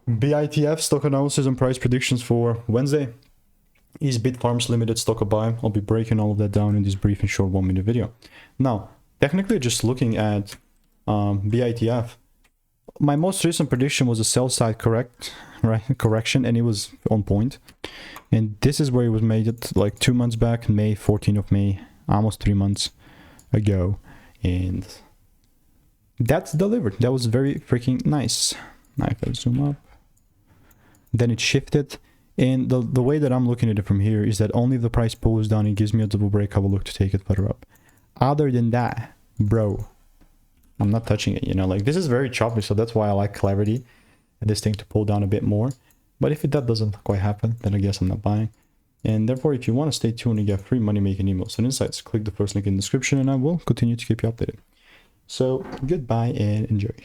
BITF stock analysis and price predictions for Wednesday. Is Bitfarms Limited stock a buy? I'll be breaking all of that down in this brief and short 1 minute video. Now, technically just looking at BITF, my most recent prediction was a sell side correction, and it was on point. And this is where it was made it like 2 months back, May 14th of May, almost 3 months ago. And that's delivered. That was very freaking nice. Now if I zoom up, then it shifted. And the way that I'm looking at it from here is that only if the price pulls down, it gives me a double break, I will look to take it further up. Other than that, bro, I'm not touching it, you know, like this is very choppy, so that's why I like clarity and this thing to pull down a bit more. But if that doesn't quite happen, then I guess I'm not buying. And therefore, if you want to stay tuned and get free money making emails and insights, click the first link in the description and I will continue to keep you updated. So goodbye and enjoy.